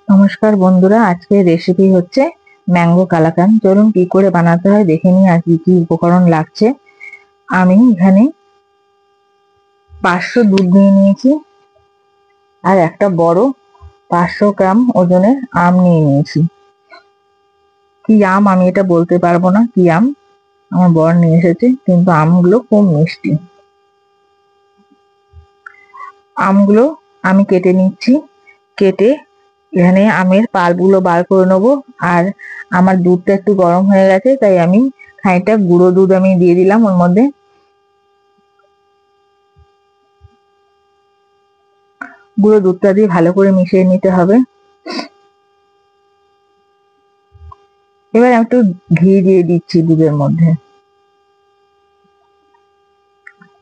নমস্কার বন্ধুরা, আজকের রেসিপি হচ্ছে ম্যাঙ্গো কালাকান। চলুন কি করে বানাতে হয় দেখে নিই আর কি কি উপকরণ লাগছে। আমি এখানে 500 দুধ নিয়ে নিয়েছি আর একটা বড় 500 গ্রাম ওজনের আম নিয়ে নিয়েছি। কি আম আমি এটা বলতে পারবো না কি আম, আমার বর নিয়ে এসেছে, কিন্তু আমগুলো খুব মিষ্টি। আমগুলো আমি কেটে নিচ্ছি। কেটে এখানে আমের পাল্পগুলো বার করে নেবো। আর আমার দুধটা একটু গরম হয়ে গেছে, তাই আমি খানিকটা গুঁড়ো দুধ আমি দিয়ে দিলাম ওর মধ্যে। গুঁড়ো দুধটা দিয়ে ভালো করে মিশিয়ে নিতে হবে। এবার আমি একটু ঘি দিয়ে দিচ্ছি দুধের মধ্যে।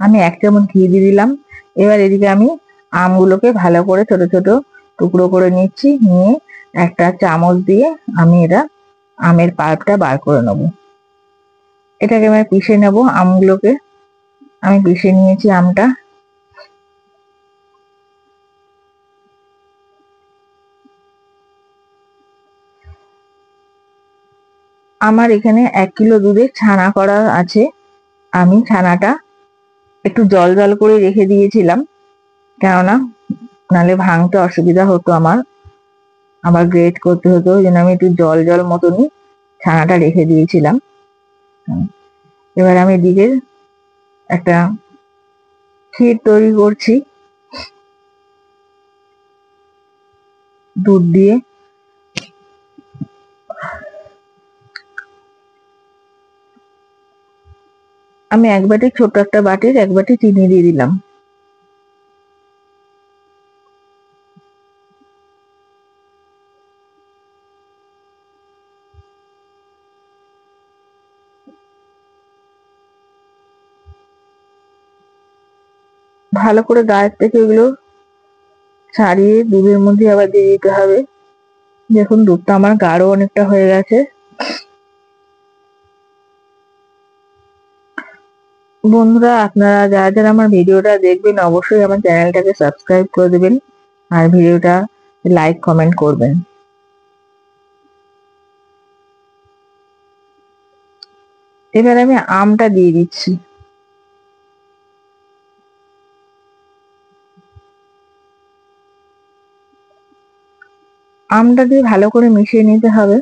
আমি 1 চামচ ঘি দিয়ে দিলাম। এবার এদিকে আমি আমগুলোকে ভালো করে ছোট ছোট টুকরো করে নিচ্ছি। নিয়ে একটা চামচ দিয়ে আমি এটা আমের পাল্পটা বার করে নেব। এটাকে আমি পিষে নেব। আমগুলোকে আমি পিষে নিয়েছি আমটা। আমার এখানে 1 কিলো দুধের ছানা করা আছে। আমি ছানাটা একটু জল জল করে রেখে দিয়েছিলাম, কেননা নাহলে ভাঙতে অসুবিধা হতো আমার, আবার গ্রেট করতে হতো। ওই জন্য আমি একটু জল জল মতনই ছানাটা রেখে দিয়েছিলাম। এবার আমি এদিকে একটা ক্ষীর তৈরি করছি দুধ দিয়ে। আমি এক বাটি, ছোট একটা বাটির 1 বাটি চিনি দিয়ে দিলাম। ভালো করে গায়ের থেকে এগুলো ছাড়িয়ে দুধের মধ্যে আবার দিয়ে দিতে হবে। দেখুন দুধটা আমার গাঢ় অনেকটা হয়ে গেছে। বন্ধুরা, আপনারা যারা যারা আমার ভিডিওটা দেখবেন অবশ্যই আমার চ্যানেলটাকে সাবস্ক্রাইব করে দেবেন আর ভিডিওটা লাইক কমেন্ট করবেন। এবার আমি আমটা দিয়ে দিচ্ছি। আমটা দিয়ে ভালো করে মিশিয়ে নিতে হবে।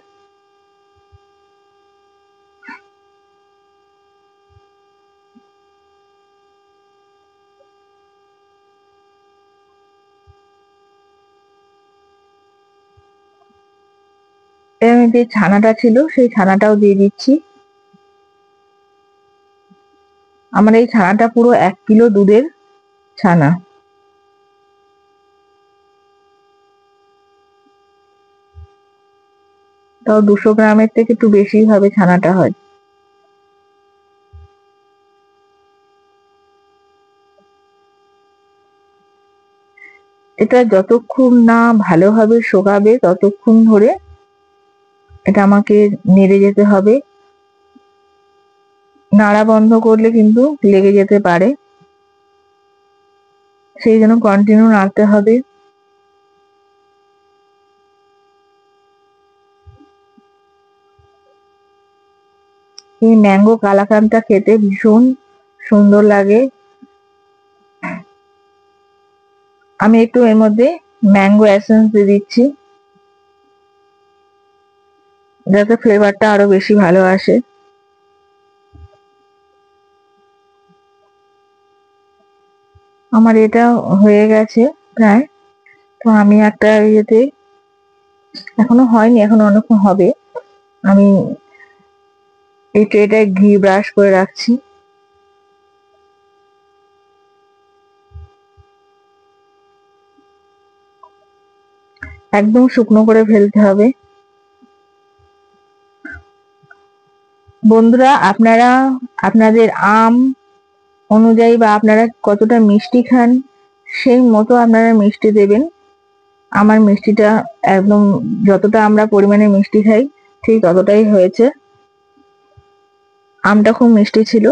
আমি যে ছানাটা ছিল সেই ছানাটাও দিয়ে দিচ্ছি। আমার এই ছানাটা পুরো 1 কিলো দুধের ছানা। তাও 200 গ্রামের থেকে একটু বেশি হবে ছানাটা হয়। এটা যতক্ষণ না ভালোভাবে শোকাবে ততক্ষণ ধরে এটা আমাকে নেড়ে যেতে হবে। নাড়া বন্ধ করলে কিন্তু লেগে যেতে পারে, সেই জন্য কন্টিনিউ নাড়তে হবে। এই ম্যাঙ্গো কালাকানটা খেতে ভীষণ সুন্দর লাগে। আমি একটু এর মধ্যে ম্যাঙ্গো এসেন্স দিয়ে দিচ্ছি, যাতে ফ্লেভারটা আরো বেশি ভালো আসে। আমার এটা হয়ে গেছে প্রায়। তো আমি একটা ইয়েতে, এখনো হয়নি, এখন অনেকক্ষণ হবে, আমি এই ট্রেটায় ঘি ব্রাশ করে রাখছি। একদম শুকনো করে ফেলতে হবে। বন্ধুরা, আপনারা আপনাদের আম অনুযায়ী বা আপনারা কতটা মিষ্টি খান সেই মতো আপনারা মিষ্টি দেবেন। আমার মিষ্টিটা একদম যতটা আমরা পরিমাণে মিষ্টি খাই ঠিক ততটাই হয়েছে। আমটা খুব মিষ্টি ছিল।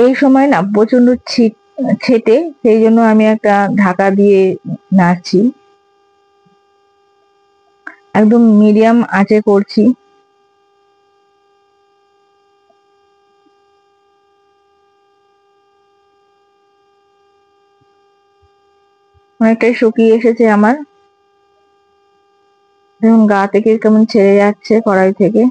এই সময় না প্রচন্ড ছেটে, সেই জন্য আমি একটা ঢাকা দিয়ে নাড়ছি। একদম মিডিয়াম আঁচে করছি। অনেকটাই শুকিয়ে এসেছে আমার, দেখুন গা থেকে কেমন ছেড়ে যাচ্ছে কড়াই থেকে।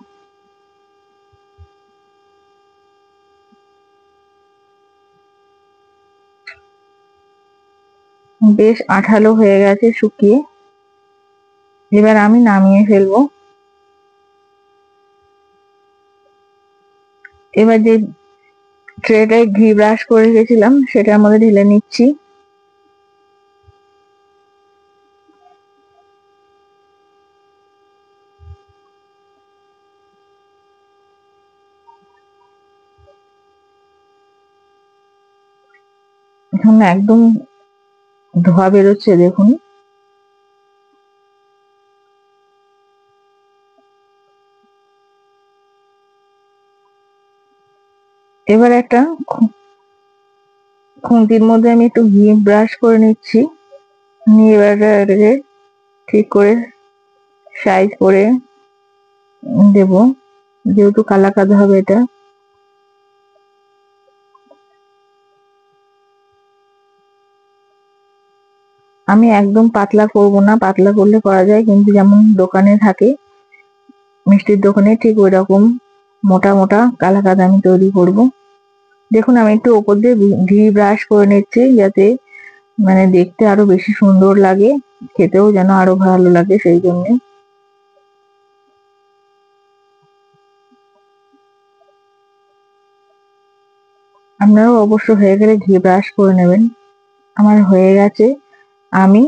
বেশ আঠালো হয়ে গেছে শুকিয়ে। এবার আমি নামিয়ে ফেলবো। এবার যে ট্রেটায় ঘি ব্রাশ করে রেখেছিলাম সেটার মধ্যে ঢেলে নিচ্ছি। এখন একদম ধোয়া বেরোচ্ছে দেখুন। এবার একটা খুন্তির মধ্যে আমি একটু ঘি ব্রাশ করে নিচ্ছি, নিয়ে এবার এটাকে ঠিক করে সাইজ করে দেব, যেহেতু কালাকাদ হবে এটা। আমি একদম পাতলা করব না, পাতলা করলে করা যায় কিন্তু যেমন দোকানে থাকে মিষ্টির দোকানে ঠিক ওই রকম মোটা মোটা কালাকাদ আমি তৈরি করব। দেখুন আমি একটু ওপর দিয়ে ঘি ব্রাশ করে নিচ্ছি, যাতে মানে দেখতে আরো বেশি সুন্দর লাগে, খেতেও যেন আরো ভালো লাগে সেই জন্য। আপনারাও অবশ্য হয়ে গেলে ঘি ব্রাশ করে নেবেন। আমার হয়ে গেছে, আমি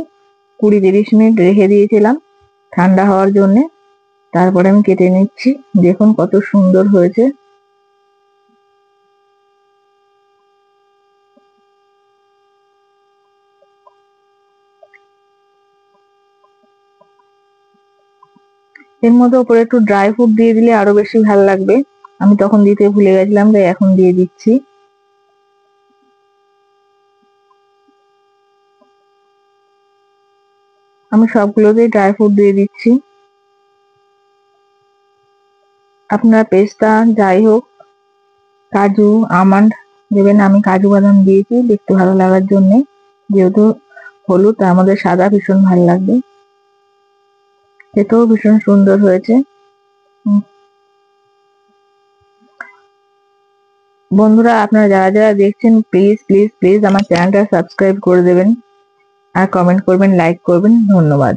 20-30 মিনিট রেখে দিয়েছিলাম ঠান্ডা হওয়ার জন্য, তারপরে আমি কেটে নিচ্ছি। দেখুন কত সুন্দর হয়েছে। এর মধ্যে উপরে একটু ড্রাই ফ্রুট দিয়ে দিলে আরো বেশি ভালো লাগবে, আমি তখন দিতে ভুলে গেছিলাম তাই এখন দিয়ে দিচ্ছি। আমি সবগুলোতেই ড্রাই ফ্রুট দিয়ে দিচ্ছি। আপনার পেস্তা যাই হোক, কাজু আমন্ড দেবেন, আমি কাজু বাদাম দিয়েছি দেখতে ভালো লাগার জন্য, যেহেতু হলুদ তার মধ্যে সাদা ভীষণ ভালো লাগবে, খেতেও ভীষণ সুন্দর হয়েছে। বন্ধুরা আপনারা যারা যারা দেখছেন প্লিজ প্লিজ প্লিজ আমার চ্যানেলটা সাবস্ক্রাইব করে দেবেন, আর কমেন্ট করবেন, লাইক করবেন। ধন্যবাদ।